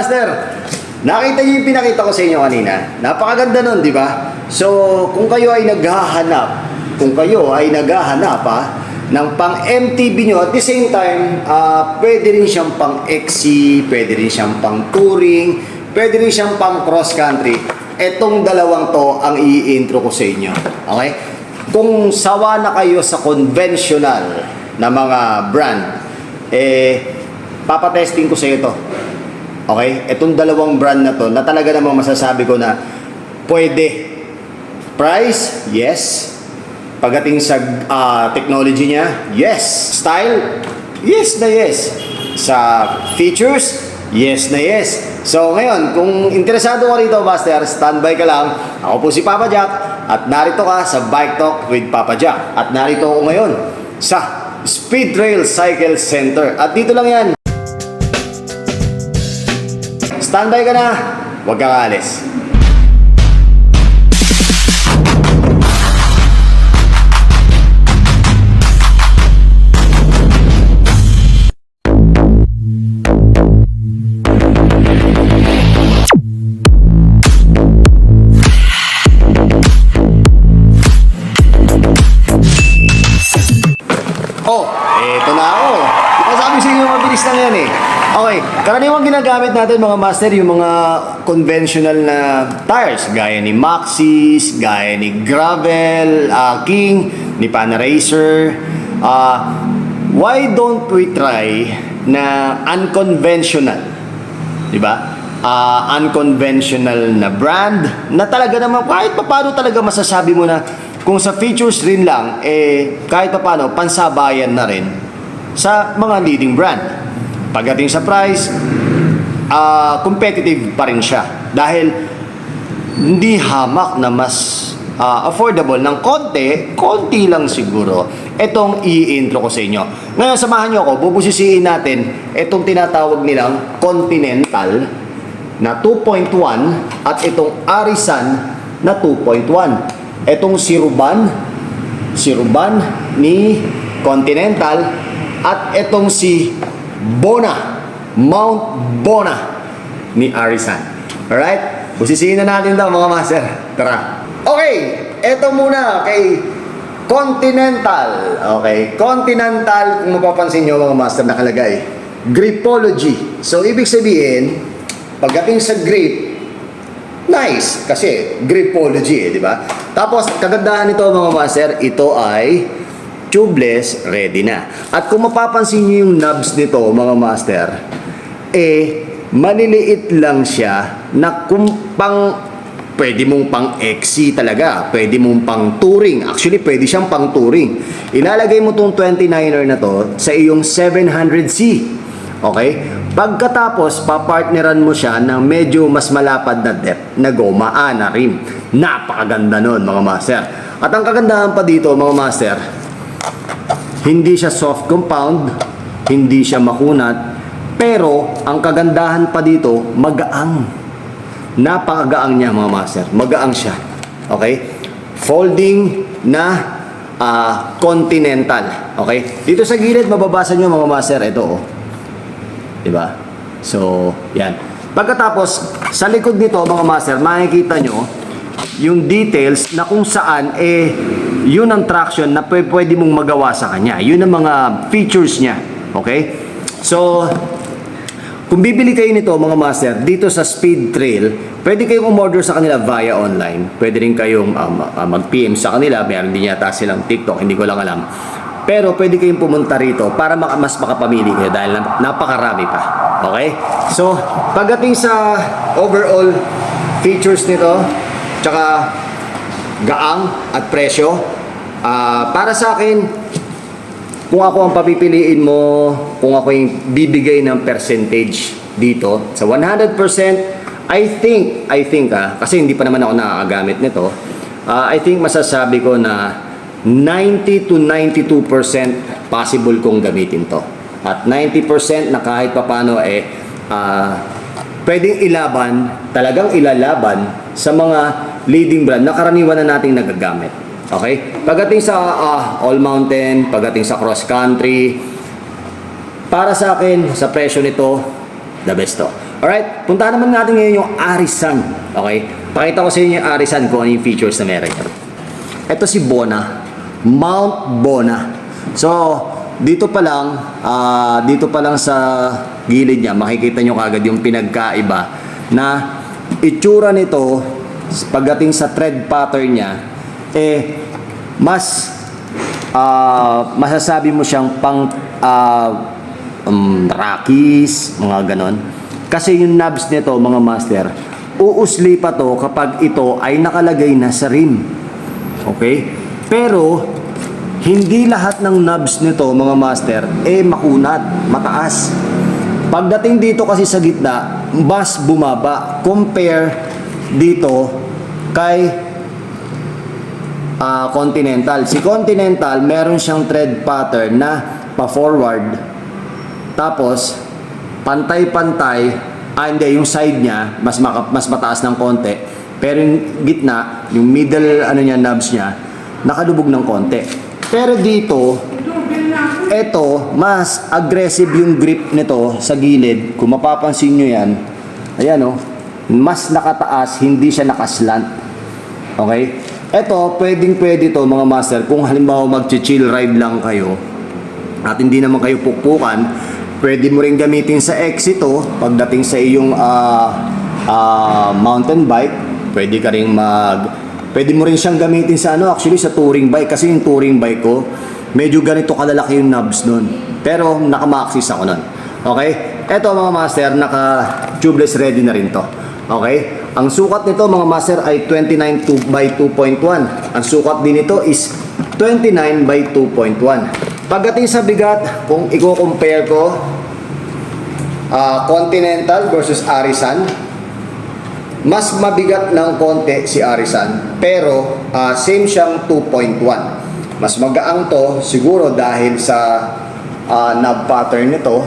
master, nakita niyo yung pinakita ko sa inyo kanina. Napakaganda nun, di ba? So, kung kayo ay naghahanap, ng pang MTB nyo, at the same time, pwede rin siyang pang XC, pwede rin siyang pang touring, pwede rin siyang pang cross country. Etong dalawang to ang i-intro ko sa inyo. Okay? Kung sawa na kayo sa conventional na mga brand, papatesting ko sa ito. Okay? Etong dalawang brand na to, na talaga namang masasabi ko na pwede. Price, yes. Pagdating sa technology niya, yes. Style, yes na yes. Sa features, yes na yes. So ngayon, kung interesado ka rito, Master, standby ka lang. Ako po si Papa Jack at narito ka sa Bike Talk with Papa Jack. At narito ako ngayon sa Speed Trail Cycle Center. At dito lang yan. Standby ka na, huwag kang aalis. Eto na ako. Sabi sa inyo, mabilis lang yan eh. Okay, karaniwang ginagamit natin mga master, yung mga conventional na tires. Gaya ni Maxxis, gaya ni Gravel, King, ni Panaracer. Why don't we try na unconventional? Diba? Unconventional na brand na talaga naman kahit paano talaga masasabi mo na kung sa features rin lang, kahit pa paano, pansabayan na rin sa mga leading brand. Pagdating sa price, competitive pa rin siya. Dahil hindi hamak na mas affordable ng konti lang siguro. Itong i-intro ko sa inyo. Ngayon, samahan nyo ako, bubusisiin natin itong tinatawag nilang Continental na 2.1 at itong Arisan na 2.1. Etong si Ruban ni Continental at etong si Mount Bona ni Arisan. Alright? Busisiin na natin daw mga master. Tara. Okay, eto muna kay Continental. Okay, Continental, kung mapapansin nyo mga master, nakalagay Gripology. So, ibig sabihin, pagdating sa grip, nice, kasi Gripology di ba? Tapos, kagandahan nito mga master, ito ay tubeless, ready na. At kung mapapansin nyo yung knobs nito mga master, maliliit lang siya na pwede mong pang XC talaga, pwede mong pang touring. Actually, pwede siyang pang touring. Ilalagay mo tong 29er na to sa iyong 700C. Okay? Pagkatapos, papartneran mo siya ng medyo mas malapad na depth na goma, na rim. Napakaganda nun, mga master. At ang kagandahan pa dito, mga master, hindi siya soft compound, hindi siya makunat, pero ang kagandahan pa dito, magaang. Napakagaang niya, mga master. Magaang siya. Okay? Folding na Continental. Okay? Dito sa gilid, mababasa nyo, mga master, ito, diba? So, yan. Pagkatapos, sa likod nito, mga master, makikita nyo yung details na kung saan, yun ang traction na pwede mong magawa sa kanya. Yun ang mga features niya. Okay? So, kung bibili kayo nito, mga master, dito sa Speed Trail, pwede kayong umorder sa kanila via online. Pwede rin kayong mag-PM sa kanila. Meron din yata silang TikTok, hindi ko lang alam. Pero pwede kayong pumunta rito para mas makapamili kayo dahil napakarami pa. Okay? So, pagdating sa overall features nito, tsaka gaang at presyo, para sa akin, kung ako ang papipiliin mo, kung ako yung bibigay ng percentage dito, sa 100%, I think, kasi hindi pa naman ako nakakagamit nito, I think masasabi ko na 90 to 92% possible kong gamitin to. At 90% na kahit papano pwedeng ilaban, talagang ilalaban sa mga leading brand na karaniwan na nating nagagamit. Okay? Pagdating sa all mountain, pagdating sa cross country, para sa akin, sa presyo nito, the best to. Alright, puntahan naman natin ngayon yung Arisan. Okay? Pakita ko sa inyo yung Arisan kung ano yung features na meron. Ito si Bona. Mount Bona. So, dito pa lang sa gilid niya, makikita nyo kagad yung pinagkaiba na itsura nito pagdating sa tread pattern niya, mas masasabi mo siyang pang Rockies, mga ganon. Kasi yung knobs nito, mga master, uusli pa to kapag ito ay nakalagay na sa rim. Okay? Pero hindi lahat ng knobs nito, mga master, makunat, mataas. Pagdating dito kasi sa gitna, mas bumaba compare dito kay Continental. Si Continental, meron siyang tread pattern na pa-forward. Tapos, pantay-pantay, hindi, yung side niya, mas mataas ng konti. Pero yung gitna, yung middle knobs niya, nakalubog ng konti. Pero dito, eto, mas aggressive yung grip nito sa gilid. Kung mapapansin nyo yan, ayan o, mas nakataas, hindi siya nakaslant. Okay? Eto, pwedeng-pwede to mga master, kung halimbawa mag-chill ride lang kayo, at hindi naman kayo pukpukan, pwede mo rin gamitin sa exit to, pagdating sa iyong mountain bike, pwede mo rin siyang gamitin sa actually sa touring bike, kasi yung touring bike ko, medyo ganito kalalaki yung knobs nun. Pero naka-maxis ako nun. Okay? Eto mga master, naka-tubeless ready na rin to. Okay? Ang sukat nito mga master ay 29 by 2.1. Ang sukat din nito is 29 by 2.1. Pagdating sa bigat, kung i-compare ko Continental versus Arisan, mas mabigat ng konti si Arisan, pero same siyang 2.1. Mas magaang to siguro dahil sa knob pattern nito,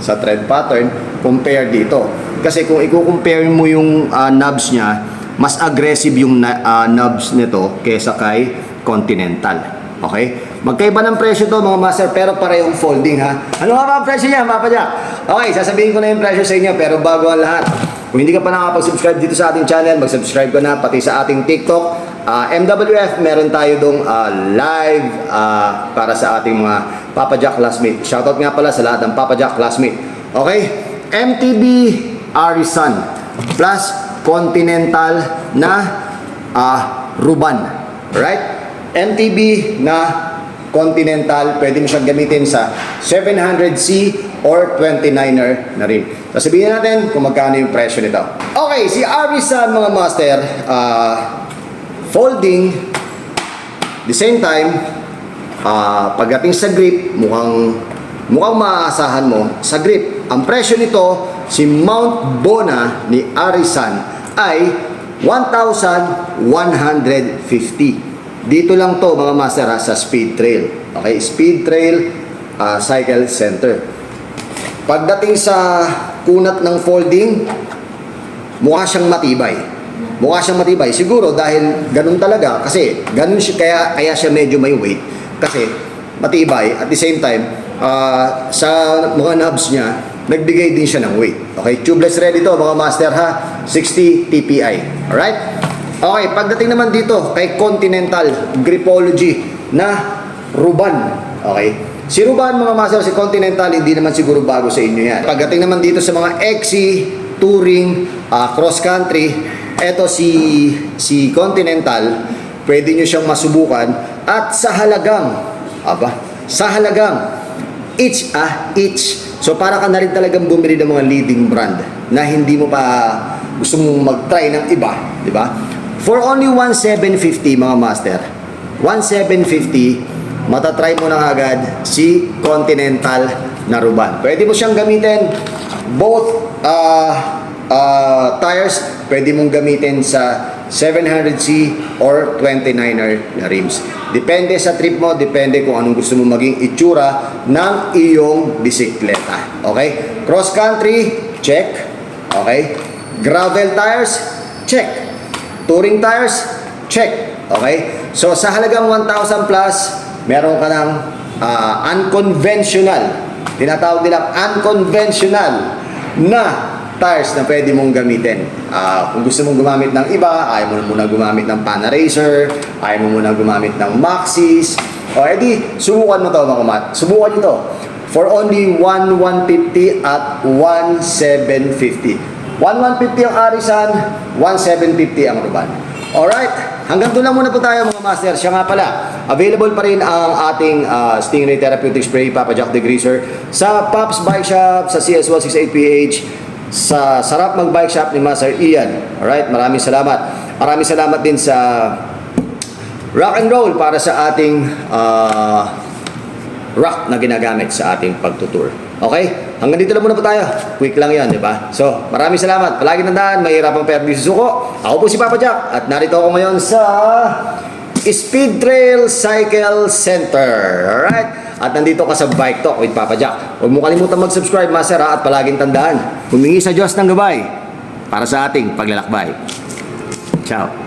sa tread pattern, compare dito. Kasi kung i-compare mo yung knobs niya, mas aggressive yung knobs nito kaysa kay Continental. Okay? Magkaiba ng presyo to mga master, pero parehong folding ha. Ano nga ba ang presyo niya, Papa Jack? Okay, sasabihin ko na yung presyo sa inyo, pero bago ang lahat, kung hindi ka pa nakapag-subscribe dito sa ating channel, mag-subscribe ka na, pati sa ating TikTok. MWF, meron tayo dong live para sa ating mga Papa Jack classmate. Shoutout nga pala sa lahat ng Papa Jack classmate. Okay? MTB Arisan plus Continental na Ruban. Right? MTB na Continental, pwede mo siyang gamitin sa 700C or 29er na rin. Sasabihin natin kung magkano yung presyo nito. Okay, si Arisan mga master, folding, the same time, pagdating sa grip, mukhang maaasahan mo sa grip. Ang presyo nito, si Mount Bona ni Arisan ay 1,150. Dito lang to mga master sa Speed Trail. Okay, Speed Trail Cycle Center. Pagdating sa kunat ng folding, mukha siyang matibay. Siguro dahil ganun talaga, kasi ganun siya, kaya siya medyo may weight. Kasi matibay, at the same time, sa mga knobs niya, nagbigay din siya ng weight. Okay, tubeless ready to mga master ha, 60 TPI. Alright? Okay, pagdating naman dito kay Continental Gripology na Ruban. Okay? Si Ruban mga master, si Continental, hindi naman siguro bago sa inyo yan. Pagdating naman dito sa mga XC, Touring, Cross Country, eto si Continental, pwede nyo siyang masubukan at sa halagang each. So para ka na rin talagang bumili ng mga leading brand na hindi mo pa gusto mong mag-try ng iba, di ba? For only 1,750 mga master, 1,750, matatry mo na agad si Continental na Ruban. Pwede mo siyang gamitin both tires, pwede mong gamitin sa 700C or 29er na rims. Depende sa trip mo, depende kung anong gusto mo maging itsura ng iyong bisikleta. Okay? Cross country, check. Okay? Gravel tires, check. Touring tires, check. Okay? So, sa halagang 1,000 plus, meron ka ng unconventional, tinatawag nilang unconventional na tires na pwede mong gamitin. Kung gusto mong gumamit ng iba, ayaw mo na muna gumamit ng Panaracer, ayaw mo muna gumamit ng Maxxis, o edi, subukan mo to mga mat. Subukan nyo to. For only 1,150 at 1,750. 1,150 ang Arisan, 1,750 ang Roban. Alright, hanggang doon lang muna po tayo mga master. Siya nga pala, available pa rin ang ating Stingray Therapeutic Spray, Papa Jack Degreaser, sa Pops Bike Shop, sa CS168PH, sa Sarap Mag Bike Shop ni Master Ian. Alright, maraming salamat. Maraming salamat din sa Rock and Roll para sa ating rock na ginagamit sa ating pagtutour. Okay? Hanggang dito lang muna po tayo. Quick lang yan, di ba? So, maraming salamat. Palagi tandaan, mahirapang perdi susuko. Ako po si Papa Jack at narito ako ngayon sa Speed Trail Cycle Center. Alright? At nandito ka sa Bike Talk with Papa Jack. Huwag mo kalimutan mag-subscribe, master, at palaging tandaan, humingi sa Diyos ng gabay para sa ating paglalakbay. Ciao.